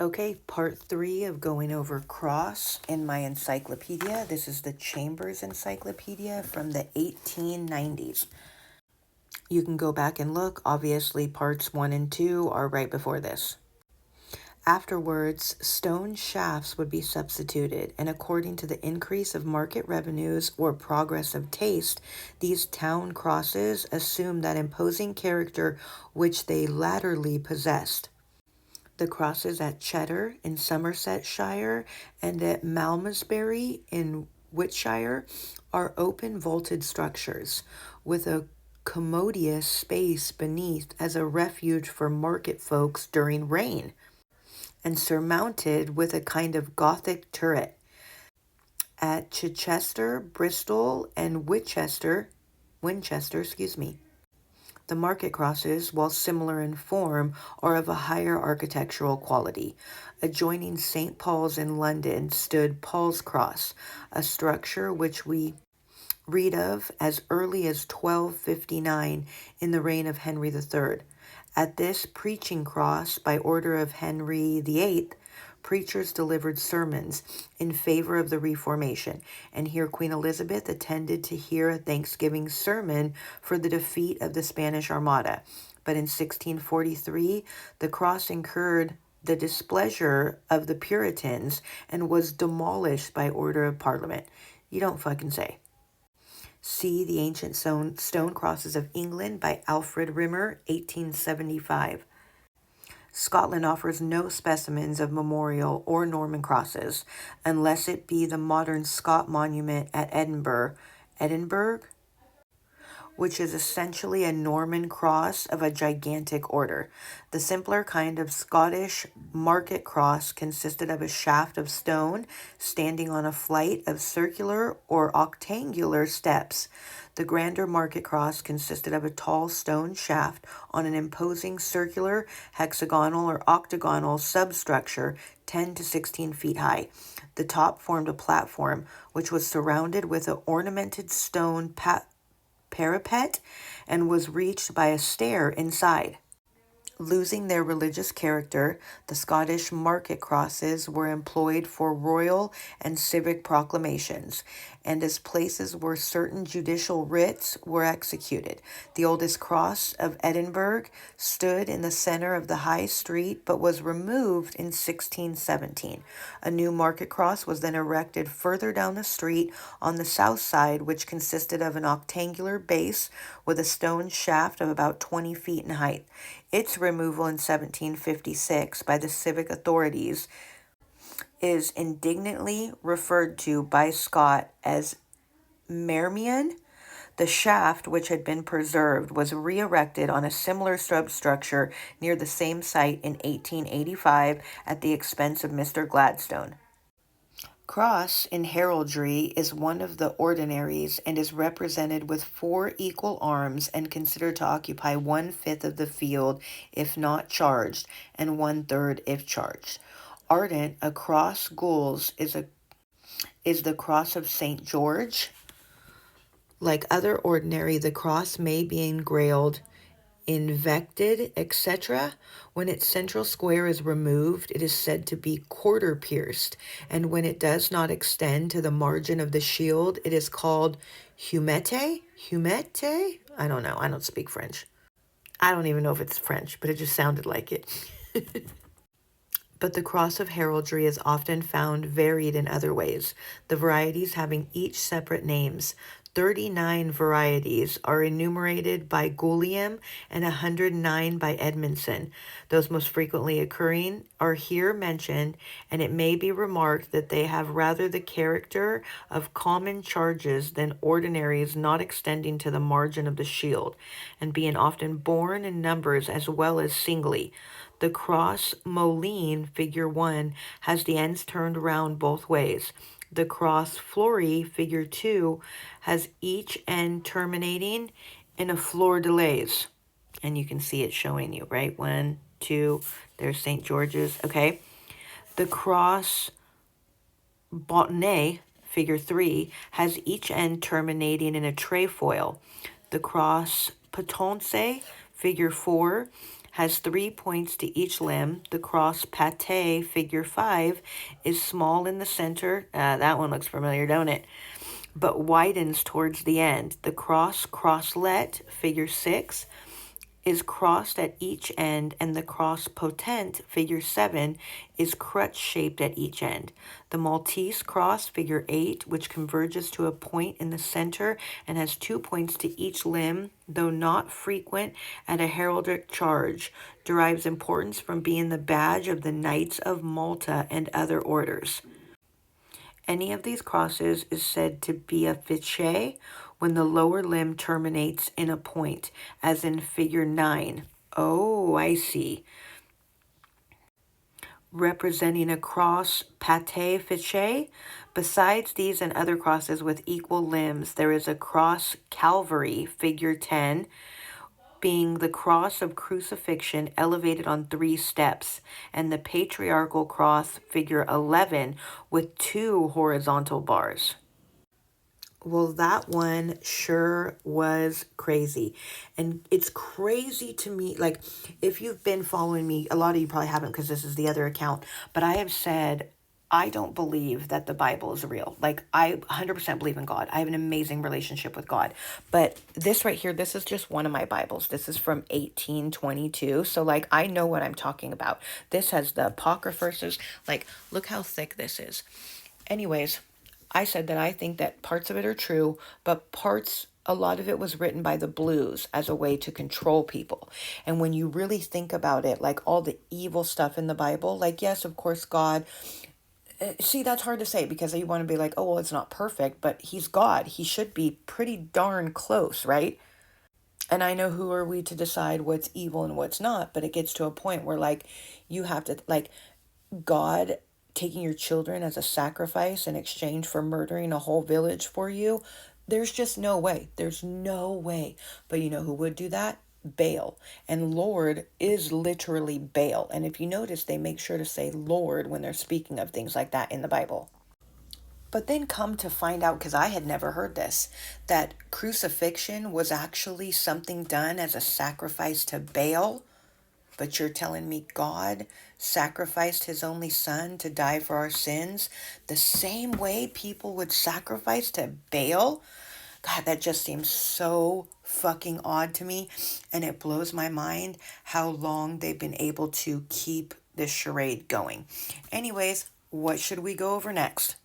Okay, part 3 of going over cross in my encyclopedia. This is the Chambers Encyclopedia from the 1890s. You can go back and look. Obviously, parts 1 and 2 are right before this. Afterwards, stone shafts would be substituted, and according to the increase of market revenues or progress of taste, these town crosses assumed that imposing character which they latterly possessed. The crosses at Cheddar in Somersetshire and at Malmesbury in Wiltshire are open vaulted structures with a commodious space beneath as a refuge for market folks during rain, and surmounted with a kind of Gothic turret. At Chichester, Bristol, and Winchester, the market crosses, while similar in form, are of a higher architectural quality. Adjoining St. Paul's in London stood Paul's Cross, a structure which we read of as early as 1259 in the reign of Henry III. At this preaching cross, by order of Henry VIII, preachers delivered sermons in favor of the Reformation, and here Queen Elizabeth attended to hear a Thanksgiving sermon for the defeat of the Spanish Armada. But in 1643, the cross incurred the displeasure of the Puritans and was demolished by order of Parliament. You don't fucking say. See The Ancient Stone Crosses of England by Alfred Rimmer, 1875. Scotland offers no specimens of memorial or Norman crosses, unless it be the modern Scott Monument at Edinburgh, which is essentially a Norman cross of a gigantic order. The simpler kind of Scottish market cross consisted of a shaft of stone standing on a flight of circular or octangular steps. The grander market cross consisted of a tall stone shaft on an imposing circular, hexagonal, or octagonal substructure 10 to 16 feet high. The top formed a platform, which was surrounded with an ornamented stone parapet and was reached by a stair inside. Losing their religious character, the Scottish market crosses were employed for royal and civic proclamations, and as places where certain judicial writs were executed. The oldest cross of Edinburgh stood in the center of the High Street but was removed in 1617. A new market cross was then erected further down the street on the south side, which consisted of an octangular base with a stone shaft of about 20 feet in height. Its removal in 1756 by the civic authorities is indignantly referred to by Scott as Marmion. The shaft, which had been preserved, was re-erected on a similar substructure near the same site in 1885 at the expense of Mr. Gladstone. Cross in heraldry is one of the ordinaries and is represented with 4 equal arms and considered to occupy 1/5 of the field if not charged, and 1/3 if charged. Ardent, a cross gules is the cross of St. George. Like other ordinary, the cross may be engrailed, invected, etc. When its central square is removed, it is said to be quarter pierced, and when it does not extend to the margin of the shield, it is called humete. Humete? I don't know. I don't speak French. I don't even know if it's French, but it just sounded like it. But the cross of heraldry is often found varied in other ways, the varieties having each separate names. 39 varieties are enumerated by Gulliam and 109 by Edmondson. Those most frequently occurring are here mentioned, and it may be remarked that they have rather the character of common charges than ordinaries not extending to the margin of the shield, and being often borne in numbers as well as singly. The cross moline, figure 1, has the ends turned round both ways. The cross flory, figure 2, has each end terminating in a fleur de lis. And you can see it showing you, right? 1, 2, there's St. George's, okay? The cross bottonnet, figure 3, has each end terminating in a trefoil. The cross patonce, figure 4, has 3 points to each limb. The cross pate, figure 5, is small in the center. That one looks familiar, don't it? But widens towards the end. The cross crosslet, figure 6, is crossed at each end, and the cross potent, figure 7, is crutch-shaped at each end. The Maltese cross, figure 8, which converges to a point in the center and has 2 points to each limb, though not frequent at a heraldic charge, derives importance from being the badge of the Knights of Malta and other orders. Any of these crosses is said to be a fichet when the lower limb terminates in a point, as in figure 9. Oh, I see. Representing a cross pate fichet. Besides these and other crosses with equal limbs, there is a cross Calvary, figure 10, being the cross of crucifixion elevated on 3 steps, and the patriarchal cross, figure 11, with 2 horizontal bars. Well, that one sure was crazy. And it's crazy to me. Like, if you've been following me, a lot of you probably haven't because this is the other account, but I have said I don't believe that the Bible is real. Like, I 100% believe in God. I have an amazing relationship with God. But this right here, this is just one of my Bibles. This is from 1822. So, like, I know what I'm talking about. This has the Apocrypha verses. Like, look how thick this is. Anyways, I said that I think that parts of it are true, but a lot of it was written by the Blues as a way to control people. And when you really think about it, like all the evil stuff in the Bible, like, yes, of course, God. See, that's hard to say because you want to be like, oh, well, it's not perfect, but he's God. He should be pretty darn close, right? And I know who are we to decide what's evil and what's not, but it gets to a point where, like, you have to, like, God taking your children as a sacrifice in exchange for murdering a whole village for you, there's just no way. There's no way. But you know who would do that? Baal. And Lord is literally Baal. And if you notice, they make sure to say Lord when they're speaking of things like that in the Bible. But then come to find out, because I had never heard this, that crucifixion was actually something done as a sacrifice to Baal. But you're telling me God sacrificed his only son to die for our sins the same way people would sacrifice to Baal? God, that just seems so fucking odd to me. And it blows my mind how long they've been able to keep this charade going. Anyways, what should we go over next?